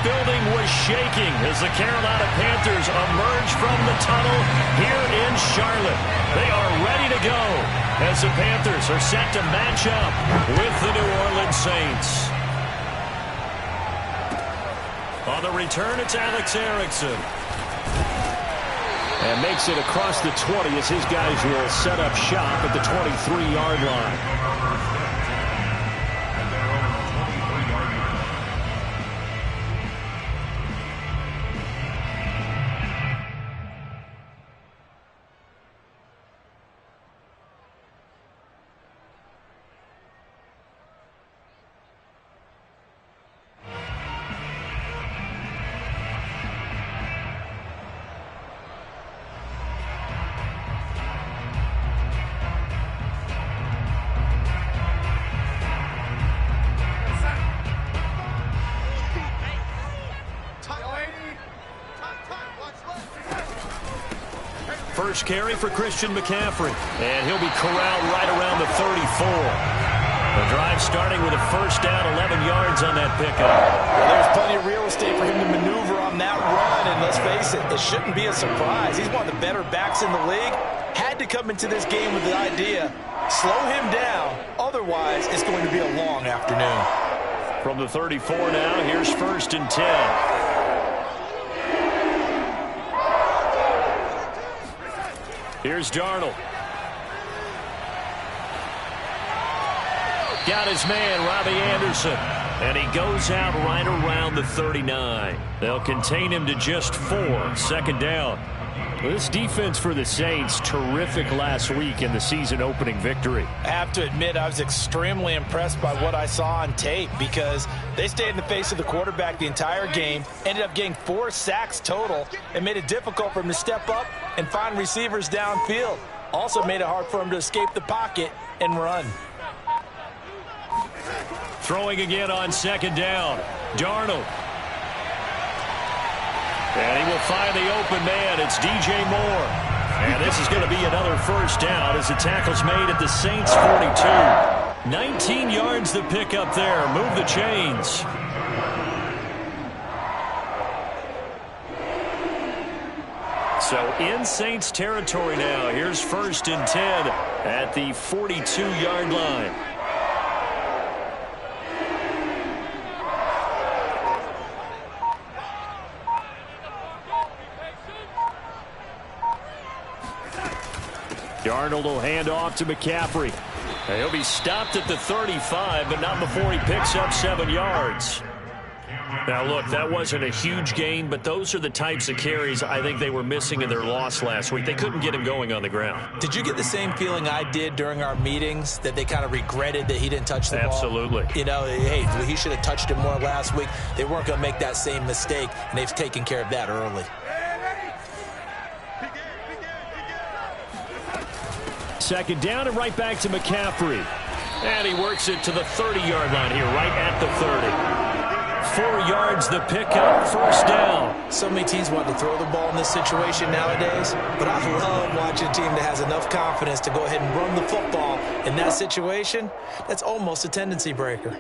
building was shaking as the Carolina Panthers emerge from the tunnel here in Charlotte. They are ready to go as the Panthers are set to match up with the New Orleans Saints. On the return, it's Alex Erickson. And makes it across the 20 as his guys will set up shop at the 23-yard line. First carry for Christian McCaffrey, and he'll be corralled right around the 34. The drive starting with a first down, 11 yards on that pickup. Well, there's plenty of real estate for him to maneuver on that run, and let's face it, it shouldn't be a surprise. He's one of the better backs in the league. Had to come into this game with the idea, slow him down, otherwise it's going to be a long afternoon. From the 34 now, here's first and 10. Here's Darnold. Got his man, Robbie Anderson. And he goes out right around the 39. They'll contain him to just 4. Second down. This defense for the Saints, terrific last week in the season-opening victory. I have to admit, I was extremely impressed by what I saw on tape because they stayed in the face of the quarterback the entire game, ended up getting 4 sacks total, and made it difficult for him to step up and find receivers downfield. Also made it hard for him to escape the pocket and run. Throwing again on second down. Darnold. And he will find the open man. It's DJ Moore. And this is going to be another first down as the tackle's made at the Saints' 42. 19 yards to pick up there. Move the chains. So in Saints territory now. Here's first and 10 at the 42-yard line. Darnold will hand off to McCaffrey. He'll be stopped at the 35, but not before he picks up 7 yards. Now, look, that wasn't a huge gain, but those are the types of carries I think they were missing in their loss last week. They couldn't get him going on the ground. Did you get the same feeling I did during our meetings, that they kind of regretted that he didn't touch the ball? Absolutely. You know, hey, he should have touched it more last week. They weren't going to make that same mistake, and they've taken care of that early. Second down and right back to McCaffrey. And he works it to the 30-yard line here, right at the 30. 4 yards the pickup, first down. So many teams want to throw the ball in this situation nowadays, but I love watching a team that has enough confidence to go ahead and run the football. In that situation, that's almost a tendency breaker.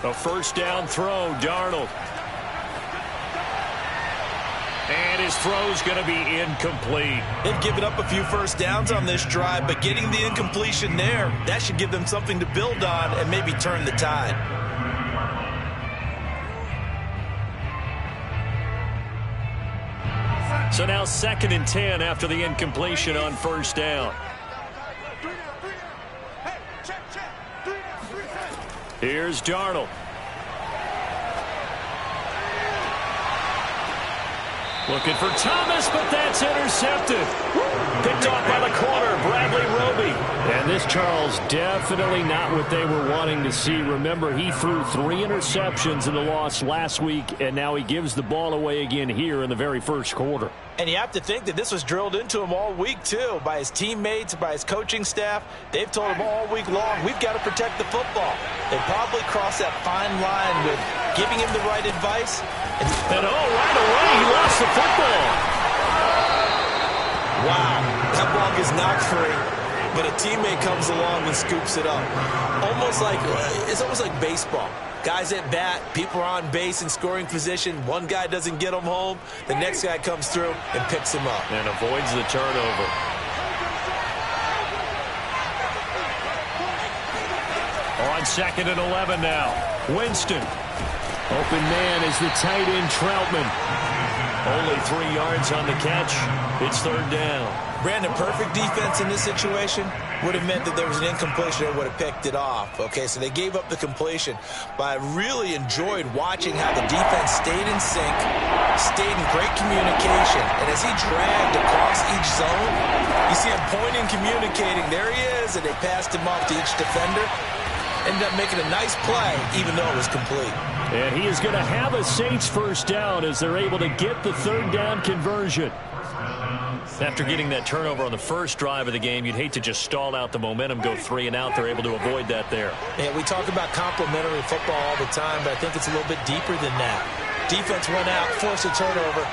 A first down throw, Darnold. And his throw's going to be incomplete. They've given up a few first downs on this drive, but getting the incompletion there, that should give them something to build on and maybe turn the tide. So now second and 10 after the incompletion on first down. Here's Darnold. Looking for Thomas, but that's intercepted. Picked off by the corner, Bradley Roby. And this, Charles, definitely not what they were wanting to see. Remember, he threw 3 interceptions in the loss last week, and now he gives the ball away again here in the very first quarter. And you have to think that this was drilled into him all week, too, by his teammates, by his coaching staff. They've told him all week long, we've got to protect the football. They probably crossed that fine line with giving him the right advice. And right away, he lost the football. Wow, that ball gets knocked free, but a teammate comes along and scoops it up. It's almost like baseball. Guys at bat, people are on base in scoring position. One guy doesn't get him home. The next guy comes through and picks him up. And avoids the turnover. On 2nd and 11 now. Winston. Open man is the tight end Troutman. Only 3 yards on the catch. It's 3rd down. Brandon, perfect defense in this situation would have meant that there was an incompletion and would have picked it off. Okay, so they gave up the completion. But I really enjoyed watching how the defense stayed in sync, stayed in great communication. And as he dragged across each zone, you see him pointing, communicating. There he is, and they passed him off to each defender. Ended up making a nice play, even though it was complete. And he is going to have a Saints first down as they're able to get the 3rd down conversion. After getting that turnover on the first drive of the game, you'd hate to just stall out the momentum, go 3 and out. They're able to avoid that there. Yeah, we talk about complementary football all the time, but I think it's a little bit deeper than that. Defense went out, forced a turnover,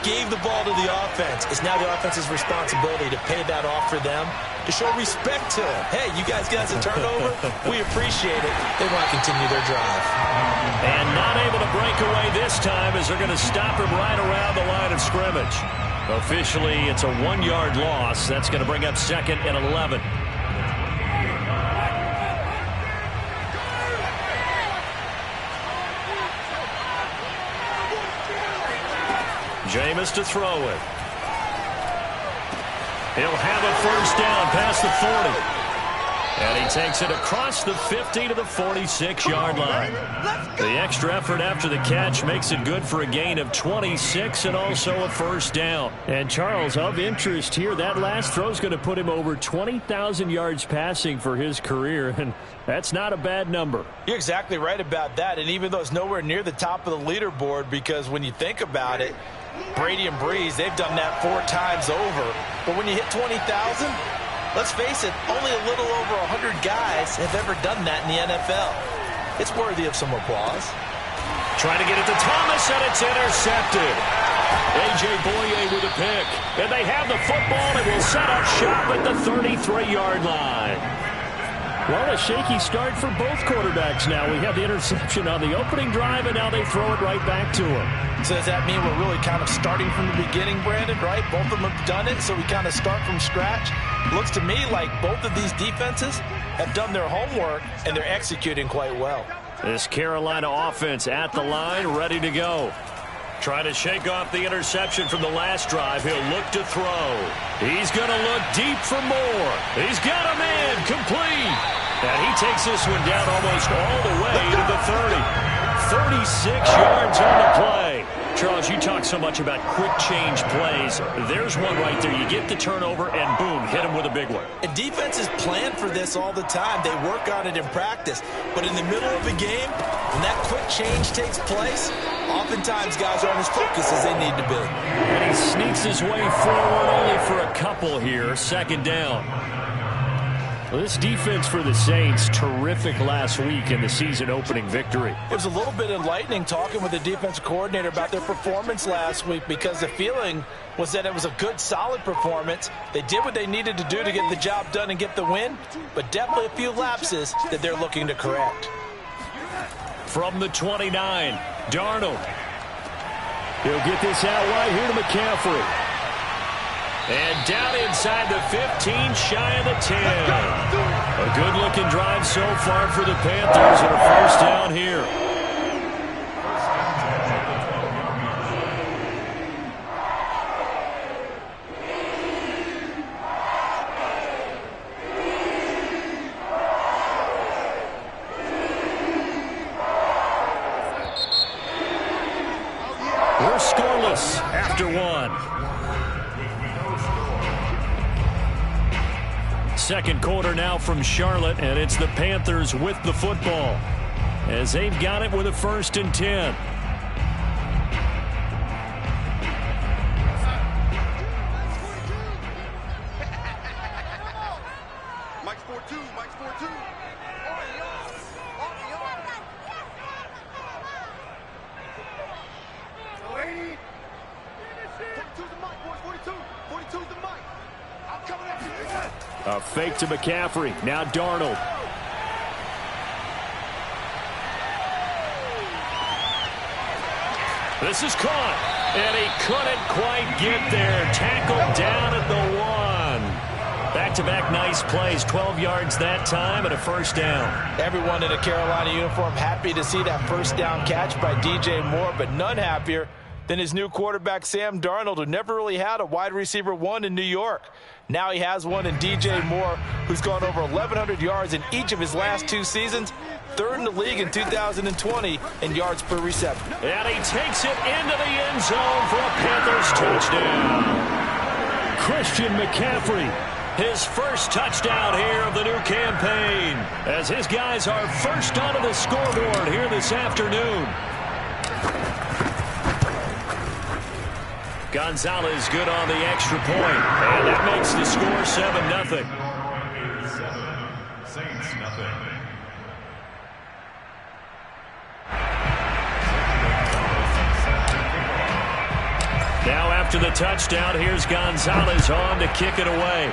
gave the ball to the offense. It's now the offense's responsibility to pay that off for them, to show respect to them. Hey, you guys got a turnover? We appreciate it. They want to continue their drive. And not able to break away this time as they're going to stop him right around the line of scrimmage. Officially, it's a 1-yard loss. That's going to bring up 2nd and 11. Jameis to throw it. He'll have a first down past the 40. And he takes it across the 50 to the 46-yard line. The extra effort after the catch makes it good for a gain of 26 and also a first down. And Charles, of interest here, that last throw is going to put him over 20,000 yards passing for his career, and that's not a bad number. You're exactly right about that, and even though it's nowhere near the top of the leaderboard, because when you think about it, Brady and Breeze, they've done that 4 times over. But when you hit 20,000, let's face it, only a little over 100 guys have ever done that in the NFL. It's worthy of some applause. Trying to get it to Thomas, and it's intercepted. A.J. Boye with a pick. And they have the football and will set up shop at the 33-yard line. Well, a shaky start for both quarterbacks now. We have the interception on the opening drive, and now they throw it right back to him. So does that mean we're really kind of starting from the beginning, Brandon, right? Both of them have done it, so we kind of start from scratch. Looks to me like both of these defenses have done their homework, and they're executing quite well. This Carolina offense at the line, ready to go. Trying to shake off the interception from the last drive. He'll look to throw. He's going to look deep for more. He's got a man complete. And he takes this one down almost all the way to the 30. 36 yards on the play. Charles, you talk so much about quick change plays. There's one right there. You get the turnover, and boom, hit him with a big one. And defenses plan for this all the time. They work on it in practice. But in the middle of the game, when that quick change takes place, oftentimes guys aren't as focused as they need to be. And he sneaks his way forward only for a couple here. 2nd down. Well, this defense for the Saints, terrific last week in the season-opening victory. It was a little bit enlightening talking with the defensive coordinator about their performance last week, because the feeling was that it was a good, solid performance. They did what they needed to do to get the job done and get the win, but definitely a few lapses that they're looking to correct. From the 29, Darnold. He'll get this out wide here to McCaffrey. And down inside the 15, shy of the 10. A good-looking drive so far for the Panthers, and a first down here. We're scoreless after one. Second quarter now from Charlotte, and it's the Panthers with the football as they've got it with a 1st and 10. Mike's 4-2, Mike's 4-2. A fake to McCaffrey. Now Darnold. This is caught. And he couldn't quite get there. Tackled down at the 1. Back-to-back nice plays. 12 yards that time and a first down. Everyone in a Carolina uniform happy to see that first down catch by DJ Moore, but none happier than his new quarterback, Sam Darnold, who never really had a wide receiver 1 in New York. Now he has one in DJ Moore, who's gone over 1,100 yards in each of his last 2 seasons. 3rd in the league in 2020 in yards per reception. And he takes it into the end zone for a Panthers touchdown. Christian McCaffrey, his first touchdown here of the new campaign, as his guys are first onto the scoreboard here this afternoon. Gonzalez good on the extra point, and that makes the score 7-0. Saints nothing. Now after the touchdown, here's Gonzalez on to kick it away.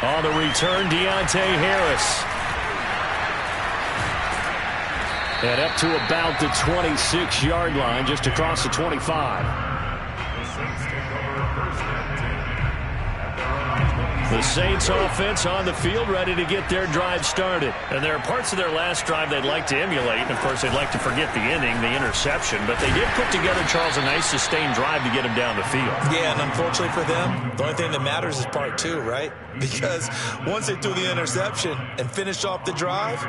On the return, Deontay Harris. And up to about the 26-yard line, just across the 25. The Saints offense on the field, ready to get their drive started. And there are parts of their last drive they'd like to emulate. And, of course, they'd like to forget the inning, the interception. But they did put together, Charles, a nice sustained drive to get him down the field. Yeah, and unfortunately for them, the only thing that matters is part 2, right? Because once they threw the interception and finished off the drive,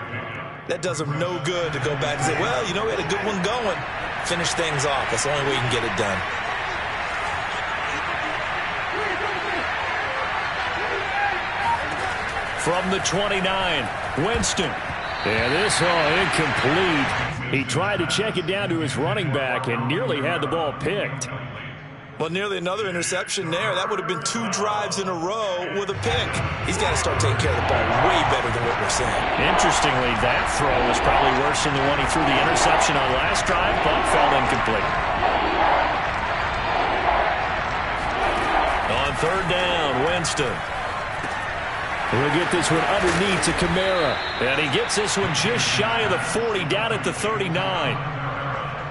that does them no good to go back and say, well, you know, we had a good one going. Finish things off. That's the only way you can get it done. From the 29, Winston. And this incomplete. He tried to check it down to his running back and nearly had the ball picked. Well, nearly another interception there. That would have been 2 drives in a row with a pick. He's got to start taking care of the ball way better than what we're seeing. Interestingly, that throw was probably worse than the one he threw the interception on last drive, but fell incomplete. On 3rd down, Winston. We'll get this one underneath to Kamara. And he gets this one just shy of the 40, down at the 39.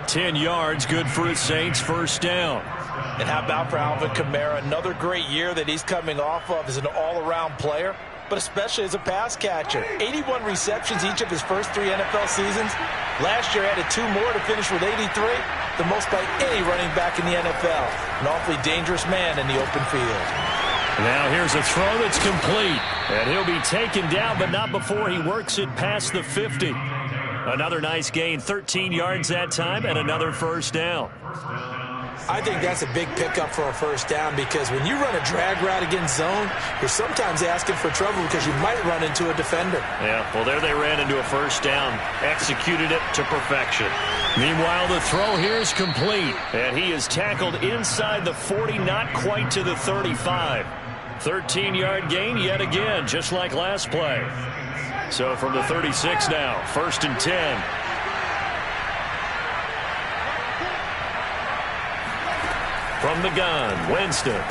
10 yards, good for his Saints, first down. And how about for Alvin Kamara? Another great year that he's coming off of as an all-around player, but especially as a pass catcher. 81 receptions each of his first 3 NFL seasons. Last year added 2 more to finish with 83, the most by any running back in the NFL. An awfully dangerous man in the open field. Now here's a throw that's complete. And he'll be taken down, but not before he works it past the 50. Another nice gain, 13 yards that time, and another first down. I think that's a big pickup for a first down, because when you run a drag route against zone, you're sometimes asking for trouble because you might run into a defender. Yeah, well, there they ran into a first down, executed it to perfection. Meanwhile, the throw here is complete, and he is tackled inside the 40, not quite to the 35. 13-yard gain yet again, just like last play. So from the 36 now, 1st and 10. From the gun, Winston.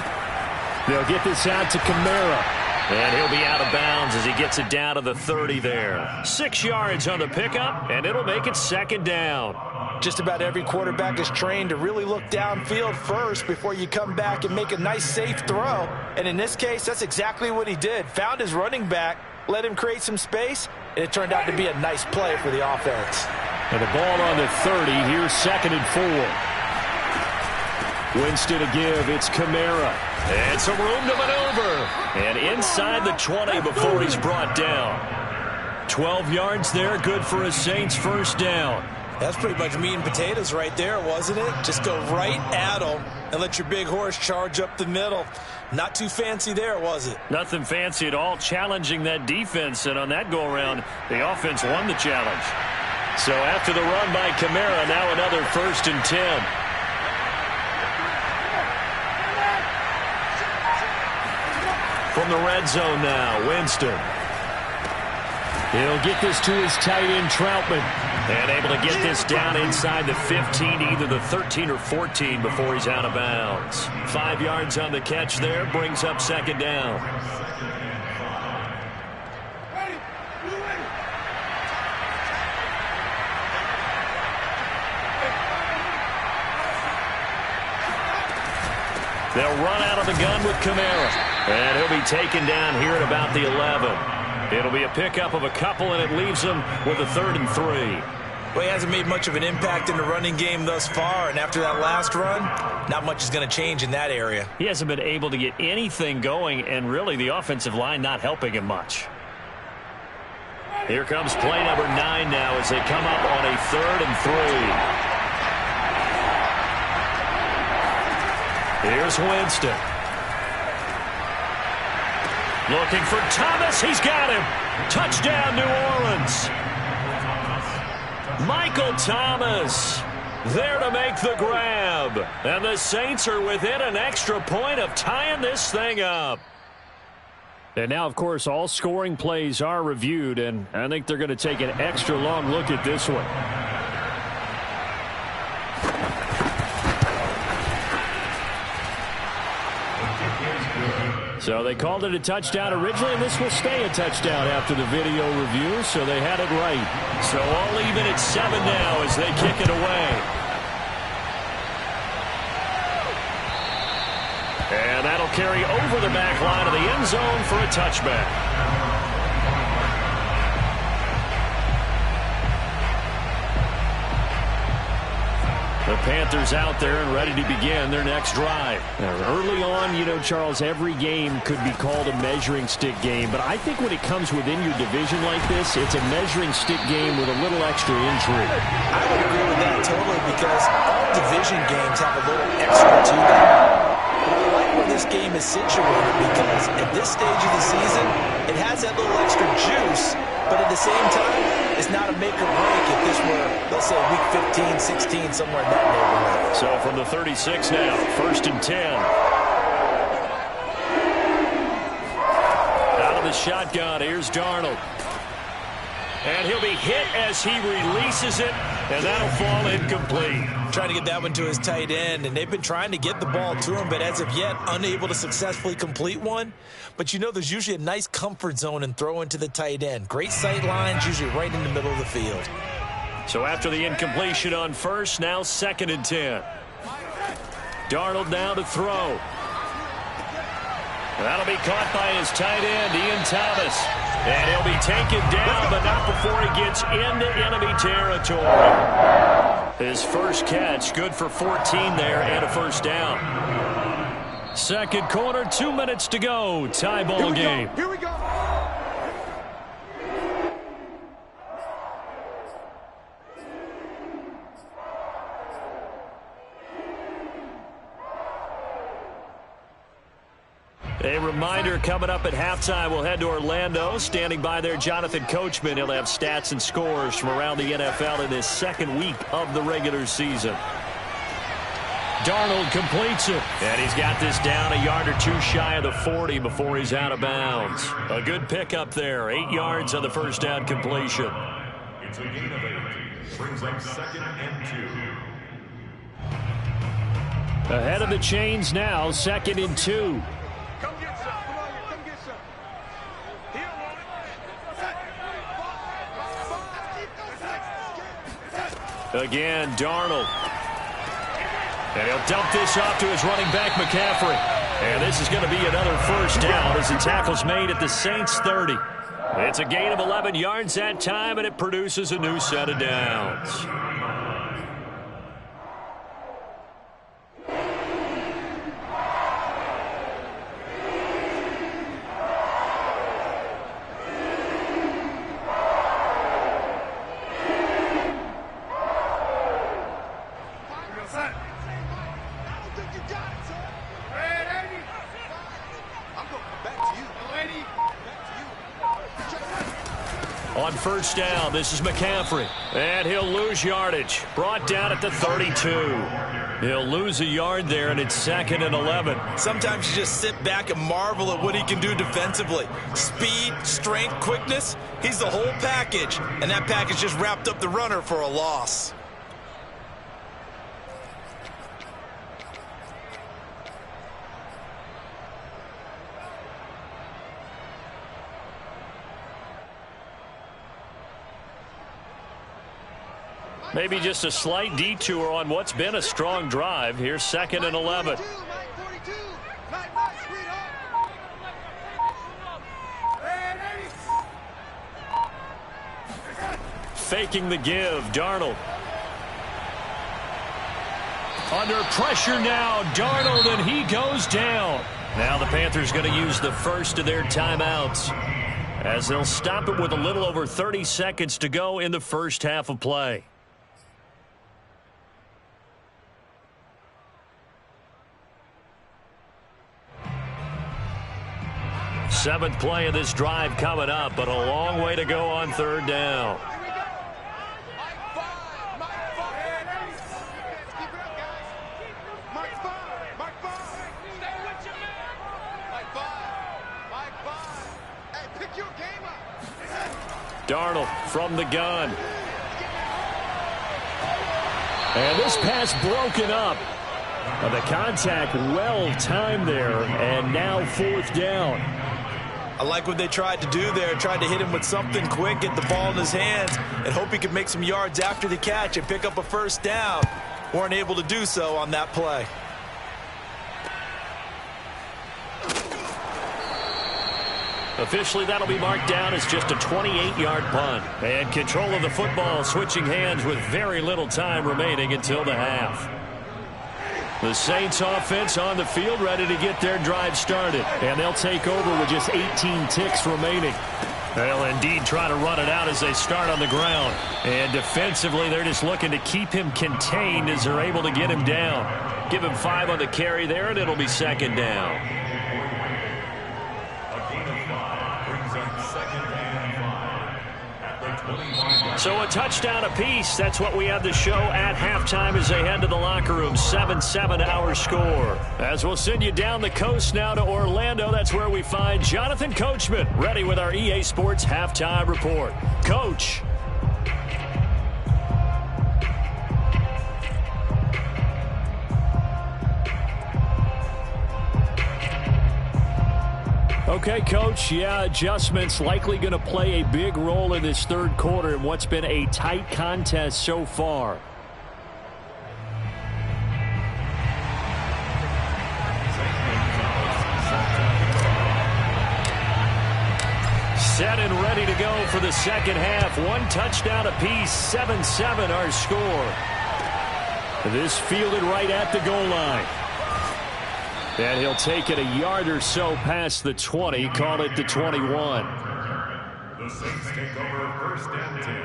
They'll get this out to Kamara. And he'll be out of bounds as he gets it down to the 30 there. 6 yards on the pickup, and it'll make it 2nd down. Just about every quarterback is trained to really look downfield first before you come back and make a nice, safe throw. And in this case, that's exactly what he did. Found his running back, let him create some space, and it turned out to be a nice play for the offense. And the ball on the 30, here's 2nd and 4. Winston to give, it's Kamara. And some room to maneuver. And inside the 20 before he's brought down. 12 yards there, good for a Saints first down. That's pretty much meat and potatoes right there, wasn't it? Just go right at him and let your big horse charge up the middle. Not too fancy there, was it? Nothing fancy at all, challenging that defense. And on that go-around, the offense won the challenge. So after the run by Kamara, now another 1st and 10. From the red zone now, Winston. He'll get this to his tight end, Troutman. And able to get this down inside the 15, either the 13 or 14 before he's out of bounds. 5 yards on the catch there, brings up second down. They'll run out of the gun with Kamara. And he'll be taken down here at about the 11. It'll be a pickup of a couple, and it leaves them with a 3rd and 3. Well, he hasn't made much of an impact in the running game thus far, and after that last run, not much is going to change in that area. He hasn't been able to get anything going, and really the offensive line not helping him much. Here comes play number 9 now as they come up on a 3rd and 3. Here's Winston. Looking for Thomas. He's got him. Touchdown, New Orleans. Michael Thomas there to make the grab. And the Saints are within an extra point of tying this thing up. And now, of course, all scoring plays are reviewed, and I think they're going to take an extra long look at this one. So they called it a touchdown originally, and this will stay a touchdown after the video review, so they had it right. So all even at 7 now as they kick it away. And that'll carry over the back line of the end zone for a touchback. The Panthers out there and ready to begin their next drive. Now, early on, you know, Charles, every game could be called a measuring stick game. But I think when it comes within your division like this, it's a measuring stick game with a little extra intrigue. I would agree with that totally because all division games have a little extra to them. But I like where this game is situated because at this stage of the season, it has that little extra juice. But at the same time, it's not a make or break if this were, let's say, week 15, 16, somewhere in that neighborhood. So from the 36 now, 1st and 10. Out of the shotgun, here's Darnold. And he'll be hit as he releases it, and that'll fall incomplete. Trying to get that one to his tight end, and they've been trying to get the ball to him, but as of yet, unable to successfully complete one. But you know there's usually a nice comfort zone in throwing to the tight end. Great sight lines, usually right in the middle of the field. So after the incompletion on 1st, now 2nd and 10. Darnold now to throw. That'll be caught by his tight end, Ian Thomas. And he'll be taken down, but not before he gets into enemy territory. His first catch, good for 14 there and a 1st down. Second quarter, 2 minutes to go. Tie ball game. Here we go. A reminder coming up at halftime, we'll head to Orlando. Standing by there, Jonathan Coachman. He'll have stats and scores from around the NFL in his 2nd week of the regular season. Darnold completes it. And he's got this down a yard or 2 shy of the 40 before he's out of bounds. A good pickup there. 8 yards on the 1st down completion. It's a gain of 8. Brings up 2nd and 2. Ahead of the chains now, 2nd and 2. Come get some. Come on here. Come get some. He don't want it. Again, Darnold. And he'll dump this off to his running back, McCaffrey. And this is going to be another 1st down as the tackle's made at the Saints' 30. It's a gain of 11 yards that time, and it produces a new set of downs. on first down. This is McCaffrey. And he'll lose yardage. Brought down at the 32. He'll lose a yard there, and it's 2nd and 11. Sometimes you just sit back and marvel at what he can do defensively. Speed, strength, quickness. He's the whole package. And that package just wrapped up the runner for a loss. Maybe just a slight detour on what's been a strong drive. Here's 2nd and 11. Faking the give, Darnold. Under pressure now, Darnold, and he goes down. Now the Panthers going to use the first of their timeouts, as they'll stop it with a little over 30 seconds to go in the first half of play. Seventh play of this drive coming up, but a long way to go on third down. Darnold from the gun. And this pass broken up. The contact well timed there, and now 4th down. I like what they tried to do there. Tried to hit him with something quick, get the ball in his hands, and hope he could make some yards after the catch and pick up a first down. Weren't able to do so on that play. Officially, that'll be marked down as just a 28-yard punt. And control of the football switching hands with very little time remaining until the half. The Saints offense on the field, ready to get their drive started. And they'll take over with just 18 ticks remaining. They'll indeed try to run it out as they start on the ground. And defensively, they're just looking to keep him contained as they're able to get him down. Give him 5 on the carry there, and it'll be 2nd down. So a touchdown apiece. That's what we have the show at halftime as they head to the locker room. 7-7 our score. As we'll send you down the coast now to Orlando. That's where we find Jonathan Coachman ready with our EA Sports halftime report. Coach. Okay, Coach, yeah, adjustments likely going to play a big role in this third quarter in what's been a tight contest so far. Set and ready to go for the second half. 1 touchdown apiece, 7-7 our score. This fielded right at the goal line. And he'll take it a yard or so past the 20, call it the 21. The Saints take over first and 10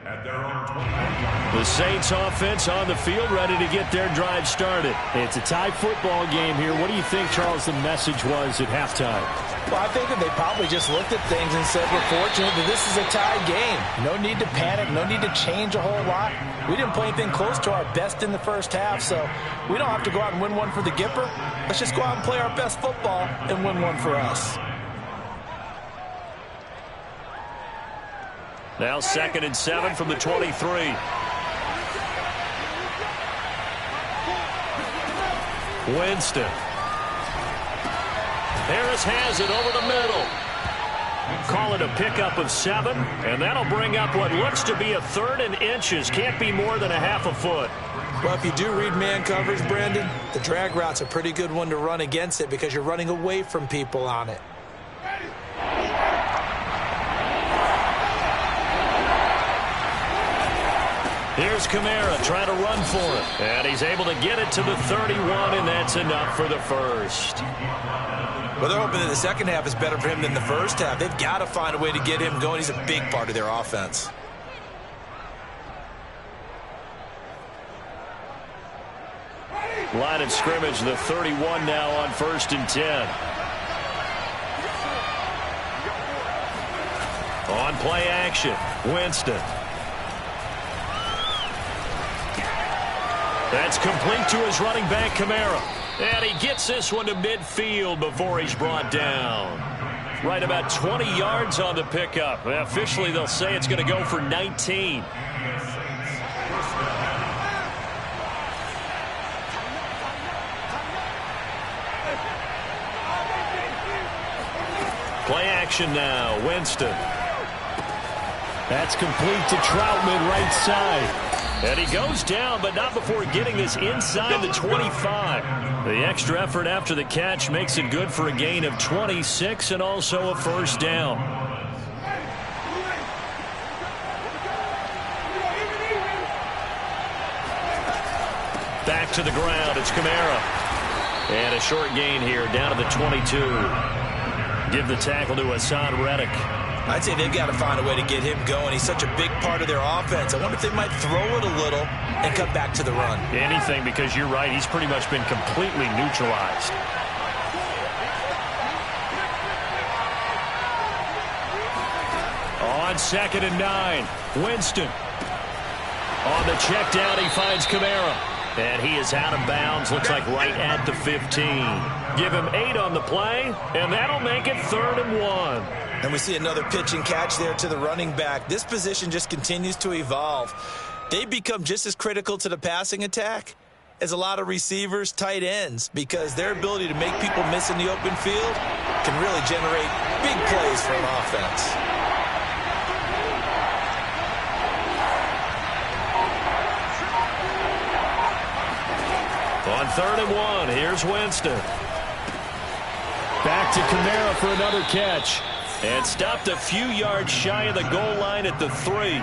at their own 20. The Saints offense on the field, ready to get their drive started. It's a tie football game here. What do you think, Charles, the message was at halftime? Well, I think that they probably just looked at things and said, we're fortunate that this is a tied game. No need to panic, no need to change a whole lot. We didn't play anything close to our best in the first half, so we don't have to go out and win one for the Gipper. Let's just go out and play our best football and win one for us. Now 2nd and 7 from the 23. Winston. Harris has it over the middle. Call it a pickup of 7, and that'll bring up what looks to be a 3rd and inches. Can't be more than a half a foot. Well, if you do read man coverage, Brandon, the drag route's a pretty good one to run against it because you're running away from people on it. Here's Kamara trying to run for it. And he's able to get it to the 31, and that's enough for the first. Well, they're hoping that the second half is better for him than the first half. They've got to find a way to get him going. He's a big part of their offense. Line of scrimmage, the 31 now on 1st and 10. On play action, Winston. That's complete to his running back, Kamara. And he gets this one to midfield before he's brought down. Right about 20 yards on the pickup. Officially, they'll say it's going to go for 19. Play action now, Winston. That's complete to Troutman, right side. And he goes down, but not before getting this inside the 25. The extra effort after the catch makes it good for a gain of 26 and also a first down. Back to the ground, it's Kamara. And a short gain here, down to the 22. Give the tackle to Hassan Reddick. I'd say they've got to find a way to get him going. He's such a big part of their offense. I wonder if they might throw it a little and come back to the run. Anything, because you're right. He's pretty much been completely neutralized. On 2nd and 9, Winston. On the check down, he finds Kamara. And he is out of bounds, looks like right at the 15. Give him 8 on the play, and that'll make it 3rd and 1. And we see another pitch and catch there to the running back. This position just continues to evolve. They become just as critical to the passing attack as a lot of receivers, tight ends, because their ability to make people miss in the open field can really generate big plays for an offense. On 3rd and 1, here's Winston. Back to Kamara for another catch. And stopped a few yards shy of the goal line at the 3.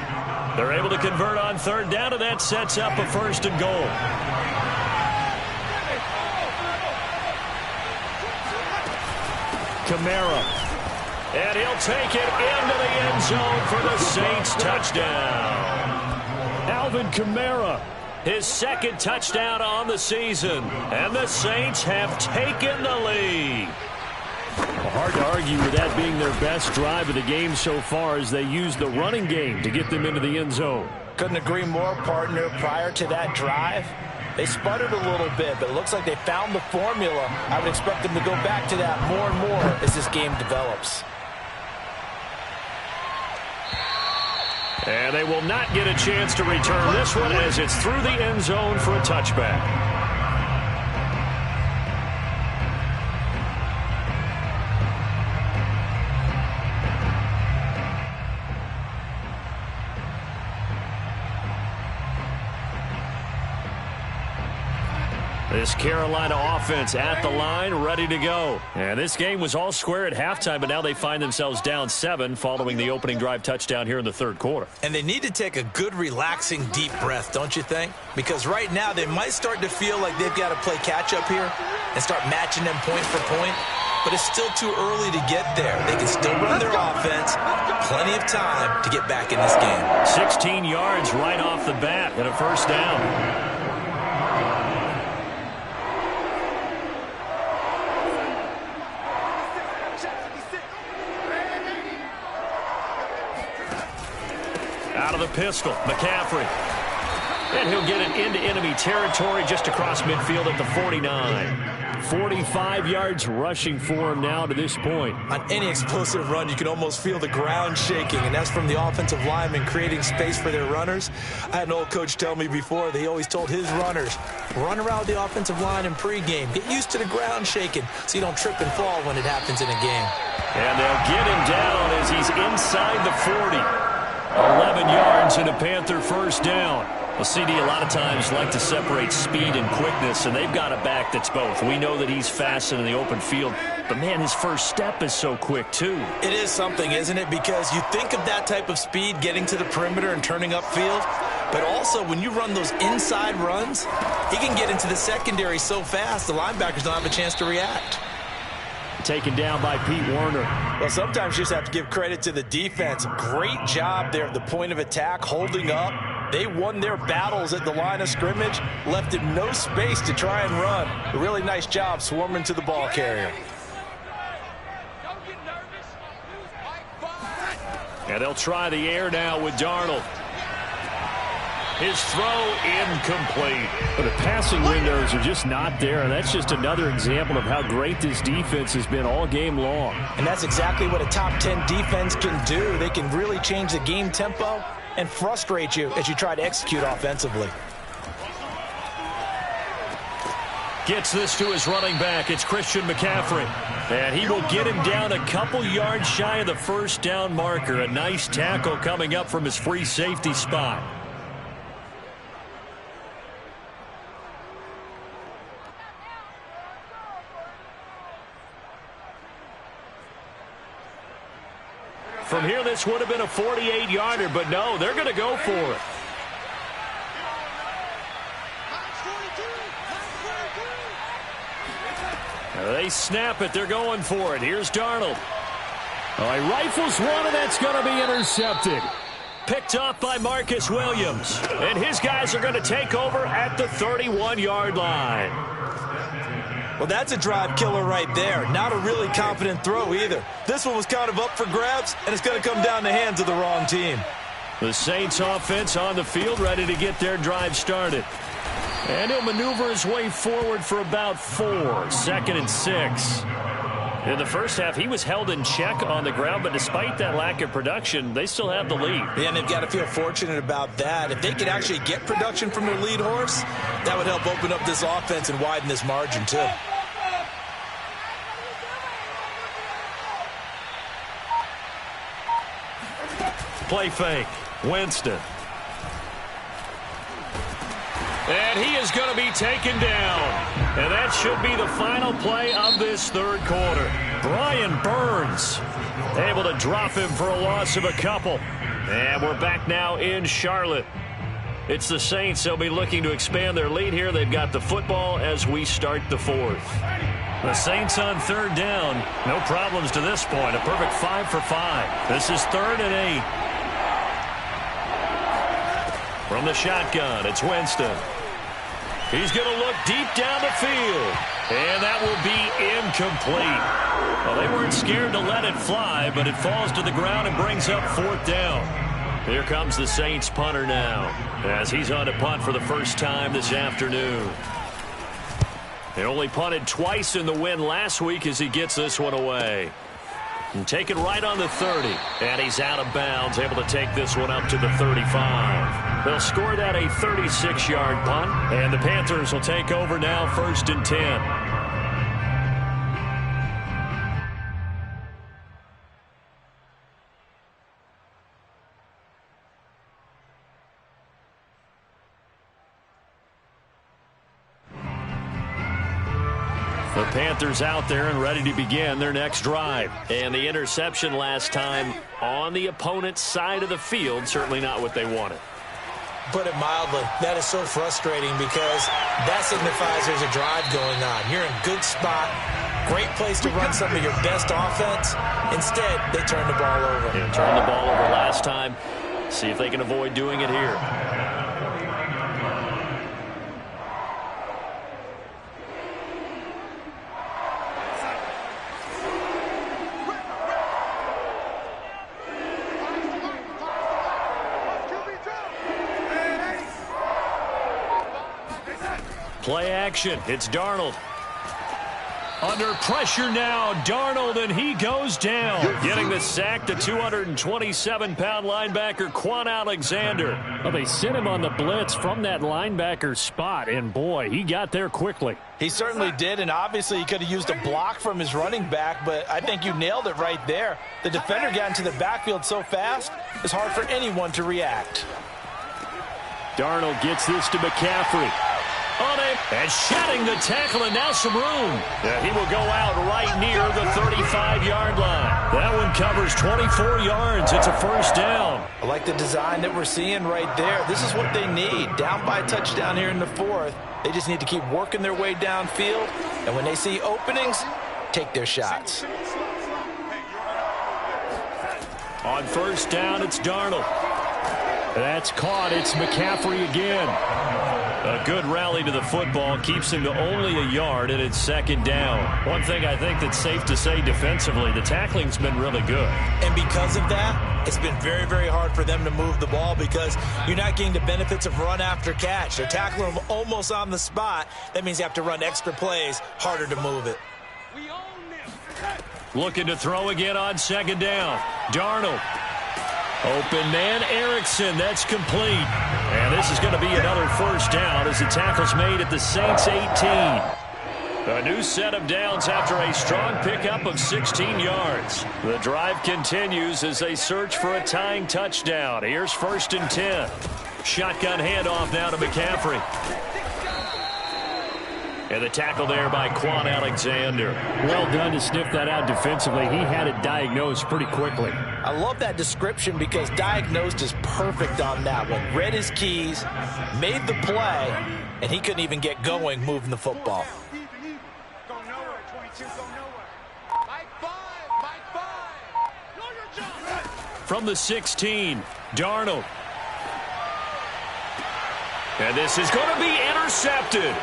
They're able to convert on 3rd down, and that sets up a 1st and goal. Kamara. And he'll take it into the end zone for the Saints touchdown. Alvin Kamara, his 2nd touchdown on the season. And the Saints have taken the lead. Hard to argue with that being their best drive of the game so far as they use the running game to get them into the end zone. Couldn't agree more, partner. Prior to that drive, they sputtered a little bit, but it looks like they found the formula. I would expect them to go back to that more and more as this game develops. And they will not get a chance to return this one as it's through the end zone for a touchback. This Carolina offense at the line, ready to go. And this game was all square at halftime, but now they find themselves down 7 following the opening drive touchdown here in the 3rd quarter. And they need to take a good, relaxing, deep breath, don't you think? Because right now they might start to feel like they've got to play catch-up here and start matching them point for point. But it's still too early to get there. They can still run their offense. Plenty of time to get back in this game. 16 yards right off the bat and a first down. Out of the pistol, McCaffrey. And he'll get it into enemy territory just across midfield at the 49. 45 yards rushing for him now to this point. On any explosive run, you can almost feel the ground shaking, and that's from the offensive linemen creating space for their runners. I had an old coach tell me before, they always told his runners, run around the offensive line in pregame. Get used to the ground shaking so you don't trip and fall when it happens in a game. And they'll get him down as he's inside the 40. 11 yards and a Panther first down. Well, CD a lot of times like to separate speed and quickness, and they've got a back that's both. We know that he's fast in the open field, but, man, his first step is so quick, too. It is something, isn't it? Because you think of that type of speed getting to the perimeter and turning upfield, but also when you run those inside runs, he can get into the secondary so fast the linebackers don't have a chance to react. Taken down by Pete Werner. Well, sometimes you just have to give credit to the defense. Great job there at the point of attack, holding up. They won their battles at the line of scrimmage, left him no space to try and run. A really nice job swarming to the ball carrier. And they'll try the air now with Darnold. His throw incomplete. But the passing windows are just not there. And that's just another example of how great this defense has been all game long. And that's exactly what a top 10 defense can do. They can really change the game tempo and frustrate you as you try to execute offensively. Gets this to his running back. It's Christian McCaffrey. And he will get him down a couple yards shy of the first down marker. A nice tackle coming up from his free safety spot. From here, this would have been a 48-yarder, but no, they're going to go for it. They snap it. They're going for it. Here's Darnold. Oh, he rifles one, and that's going to be intercepted. Picked off by Marcus Williams. And his guys are going to take over at the 31-yard line. Well, that's a drive killer right there. Not a really confident throw either. This one was kind of up for grabs, and it's going to come down the hands of the wrong team. The Saints offense on the field, ready to get their drive started. And he'll maneuver his way forward for about 4. 2nd and 6. In the first half, he was held in check on the ground, but despite that lack of production, they still have the lead. Yeah, and they've got to feel fortunate about that. If they could actually get production from their lead horse, that would help open up this offense and widen this margin too. Play fake. Winston. And he is going to be taken down. And that should be the final play of this third quarter. Brian Burns able to drop him for a loss of a couple. And we're back now in Charlotte. It's the Saints. They'll be looking to expand their lead here. They've got the football as we start the fourth. The Saints on third down. No problems to this point. A perfect 5 for 5. This is 3rd and 8. From the shotgun, it's Winston. He's going to look deep down the field. And that will be incomplete. Well, they weren't scared to let it fly, but it falls to the ground and brings up 4th down. Here comes the Saints punter now, as he's on to punt for the first time this afternoon. They only punted twice in the win last week as he gets this one away. And take it right on the 30. And he's out of bounds, able to take this one up to the 35. They'll score that a 36-yard punt. And the Panthers will take over now, 1st and 10. The Panthers out there and ready to begin their next drive. And the interception last time on the opponent's side of the field, certainly not what they wanted. Put it mildly, that is so frustrating because that signifies there's a drive going on. You're in a good spot, great place to run some of your best offense. Instead, they turn the ball over. Yeah, turned the ball over last time. See if they can avoid doing it here. Play action. It's Darnold. Under pressure now, Darnold, and he goes down. Getting the sack, the 227-pound linebacker, Quan Alexander. Well, they sent him on the blitz from that linebacker spot, and boy, he got there quickly. He certainly did, and obviously he could have used a block from his running back, but I think you nailed it right there. The defender got into the backfield so fast, it's hard for anyone to react. Darnold gets this to McCaffrey. On it, and shedding the tackle, and now some room. He will go out right near the 35-yard line. That one covers 24 yards. It's a 1st down. I like the design that we're seeing right there. This is what they need. Down by a touchdown here in the 4th. They just need to keep working their way downfield, and when they see openings, take their shots. On 1st down, it's Darnold. That's caught. It's McCaffrey again. A good rally to the football keeps him to only a yard, and it's second down. One thing I think that's safe to say defensively, the tackling's been really good. And because of that, it's been very, very hard for them to move the ball because you're not getting the benefits of run after catch. They're tackling them almost on the spot. That means you have to run extra plays, harder to move it. Looking to throw again on second down. Darnold. Open man, Erickson. That's complete. And this is going to be another first down as the tackle's made at the Saints 18. A new set of downs after a strong pickup of 16 yards. The drive continues as they search for a tying touchdown. Here's 1st and 10. Shotgun handoff now to McCaffrey. And the tackle there by Quan Alexander. Well done to sniff that out defensively. He had it diagnosed pretty quickly. I love that description because diagnosed is perfect on that one. Read his keys, made the play, and he couldn't even get going moving the football. Go nowhere, 22, go nowhere. Mike 5. Know your job. From the 16, Darnold. And this is going to be intercepted.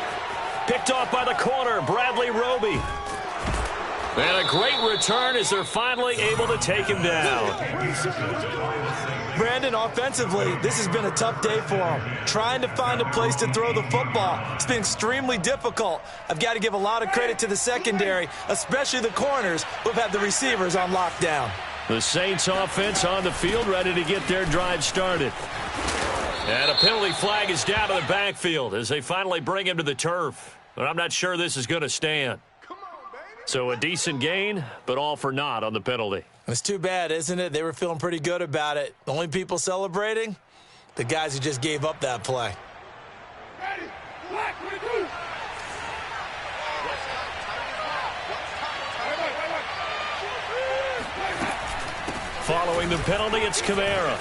Picked off by the corner, Bradley Roby. And a great return as they're finally able to take him down. Brandon, offensively, this has been a tough day for him. Trying to find a place to throw the football. It's been extremely difficult. I've got to give a lot of credit to the secondary, especially the corners who have had the receivers on lockdown. The Saints offense on the field, ready to get their drive started. And a penalty flag is down to the backfield as they finally bring him to the turf. But I'm not sure this is going to stand. So a decent gain, but all for naught on the penalty. It's too bad, isn't it? They were feeling pretty good about it. The only people celebrating? The guys who just gave up that play. Following the penalty, it's Kamara.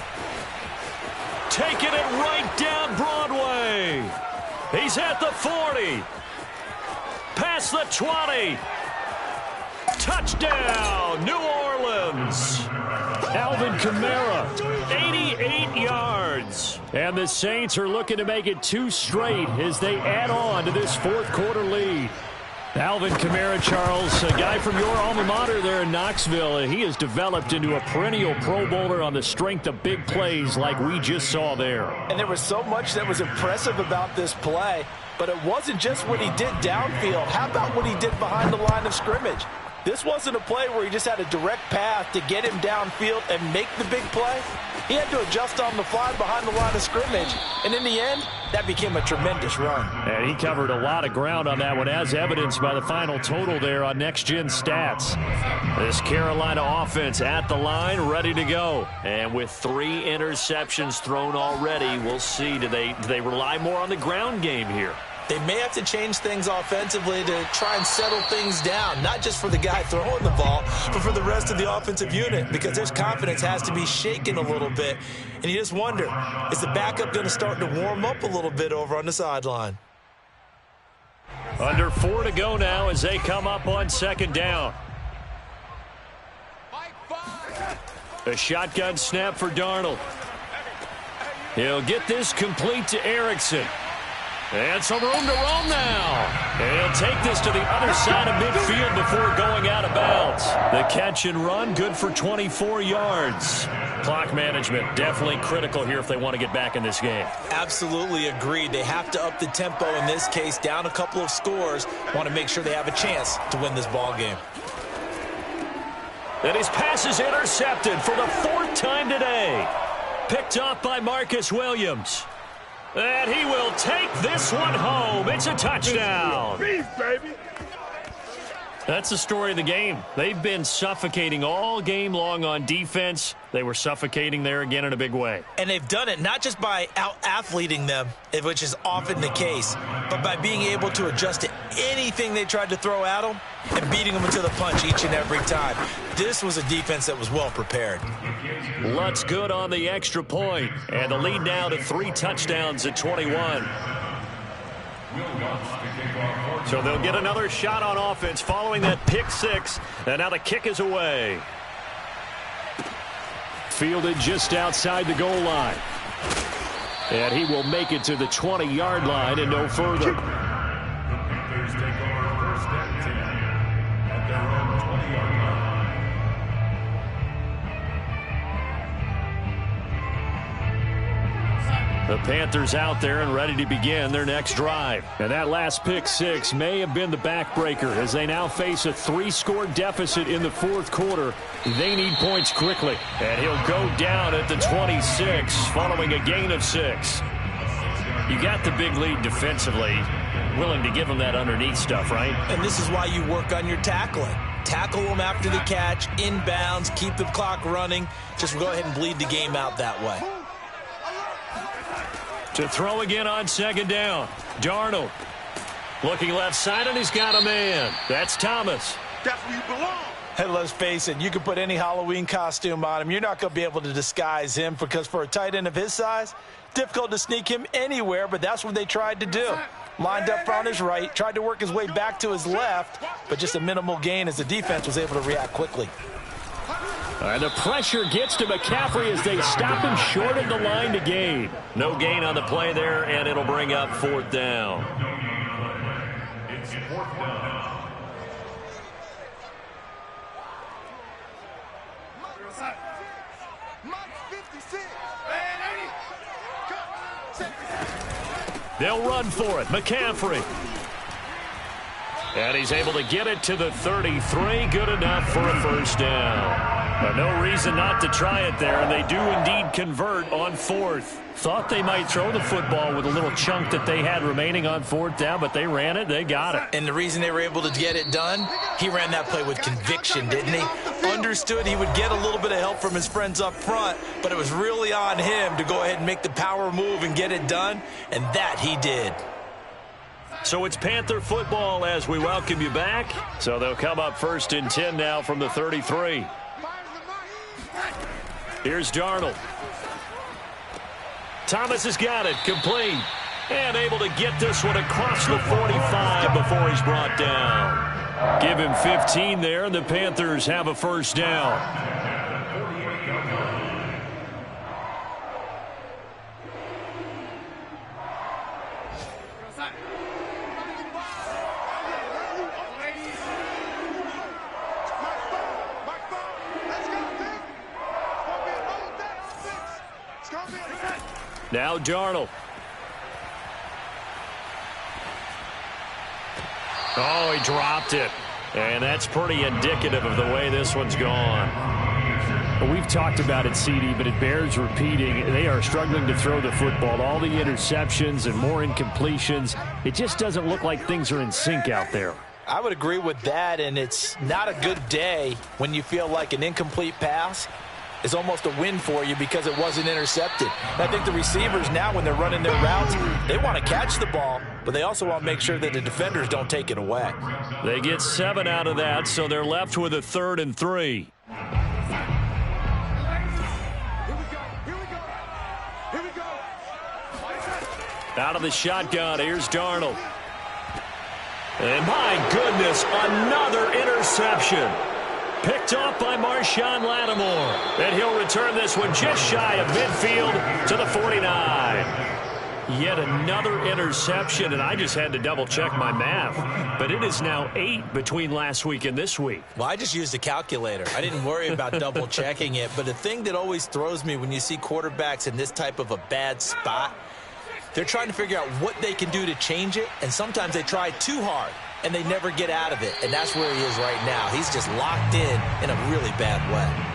Taking it right down Broadway. He's at the 40. Past the 20. Touchdown, New Orleans. Alvin Kamara, 88 yards. And the Saints are looking to make it 2 straight as they add on to this fourth quarter lead. Alvin Kamara, Charles, a guy from your alma mater there in Knoxville. He has developed into a perennial Pro Bowler on the strength of big plays like we just saw there. And there was so much that was impressive about this play, but it wasn't just what he did downfield. How about what he did behind the line of scrimmage? This wasn't a play where he just had a direct path to get him downfield and make the big play. He had to adjust on the fly behind the line of scrimmage. And in the end, that became a tremendous run. And he covered a lot of ground on that one, as evidenced by the final total there on Next Gen Stats. This Carolina offense at the line, ready to go. And with 3 interceptions thrown already, we'll see, do they rely more on the ground game here? They may have to change things offensively to try and settle things down, not just for the guy throwing the ball, but for the rest of the offensive unit, because their confidence has to be shaken a little bit. And you just wonder, is the backup going to start to warm up a little bit over on the sideline? Under 4 to go now as they come up on second down. A shotgun snap for Darnold. He'll get this complete to Erickson. And some room to roam now. And he'll take this to the other side of midfield before going out of bounds. The catch and run, good for 24 yards. Clock management, definitely critical here if they want to get back in this game. Absolutely agreed. They have to up the tempo in this case, down a couple of scores. Want to make sure they have a chance to win this ball game. And his pass is intercepted for the 4th time today. Picked off by Marcus Williams. And he will take this one home. It's a touchdown. Beef, baby. That's the story of the game. They've been suffocating all game long on defense. They were suffocating there again in a big way. And they've done it not just by out-athleting them, which is often the case, but by being able to adjust to anything they tried to throw at them and beating them into the punch each and every time. This was a defense that was well prepared. Lutz good on the extra point. And the lead now to 3 touchdowns at 21. So they'll get another shot on offense following that pick 6. And now the kick is away. Fielded just outside the goal line. And he will make it to the 20-yard line and no further. The Panthers take over first and 10 at their own 20-yard line. The Panthers out there and ready to begin their next drive. And that last pick six may have been the backbreaker as they now face a 3-score deficit in the fourth quarter. They need points quickly. And he'll go down at the 26 following a gain of 6. You got the big lead defensively. Willing to give them that underneath stuff, right? And this is why you work on your tackling. Tackle them after the catch, inbounds, keep the clock running. Just go ahead and bleed the game out that way. To throw again on second down. Darnold looking left side, and he's got a man. That's Thomas. That's where you belong. And let's face it, you can put any Halloween costume on him. You're not going to be able to disguise him because for a tight end of his size, difficult to sneak him anywhere, but that's what they tried to do. Lined up on his right, tried to work his way back to his left, but just a minimal gain as the defense was able to react quickly. And the pressure gets to McCaffrey as they stop him short of the line to gain. No gain on the play there, and it'll bring up fourth down. It's fourth down. They'll run for it. McCaffrey. And he's able to get it to the 33. Good enough for a first down. But no reason not to try it there, and they do indeed convert on fourth. Thought they might throw the football with a little chunk that they had remaining on fourth down, but they ran it. They got it. And the reason they were able to get it done, he ran that play with conviction, didn't he? Understood he would get a little bit of help from his friends up front, but it was really on him to go ahead and make the power move and get it done, and that he did. So it's Panther football as we welcome you back. So they'll come up first and 10 now from the 33. Here's Darnold. Thomas has got it, complete, and able to get this one across the 45 before he's brought down. Give him 15 there, and the Panthers have a first down. Now Darnold. Oh, he dropped it. And that's pretty indicative of the way this one's gone. Well, we've talked about it, CD, but it bears repeating. They are struggling to throw the football. All the interceptions and more incompletions. It just doesn't look like things are in sync out there. I would agree with that, and it's not a good day when you feel like an incomplete pass is almost a win for you because it wasn't intercepted. And I think the receivers now, when they're running their routes, they want to catch the ball, but they also want to make sure that the defenders don't take it away. They get 7 out of that, so they're left with a 3rd and 3. Out of the shotgun, here's Darnold. And my goodness, another interception. Picked off by Marshawn Lattimore. And he'll return this one just shy of midfield to the 49. Yet another interception, and I just had to double-check my math. But it is now 8 between last week and this week. Well, I just used a calculator. I didn't worry about double-checking it. But the thing that always throws me when you see quarterbacks in this type of a bad spot, they're trying to figure out what they can do to change it, and sometimes they try too hard, and they never get out of it, and that's where he is right now. He's just locked in a really bad way.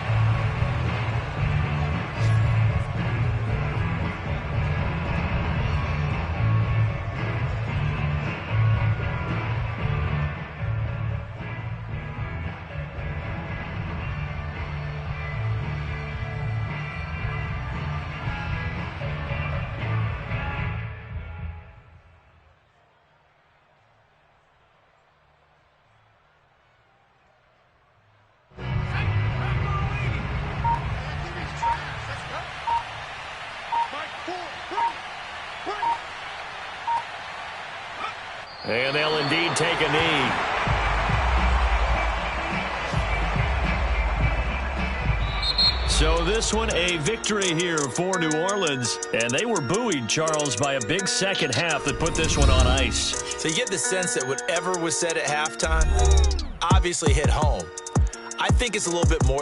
And they'll indeed take a knee. So this one a victory here for New Orleans. And they were buoyed, Charles, by a big second half that put this one on ice. So you get the sense that whatever was said at halftime obviously hit home. I think it's a little bit more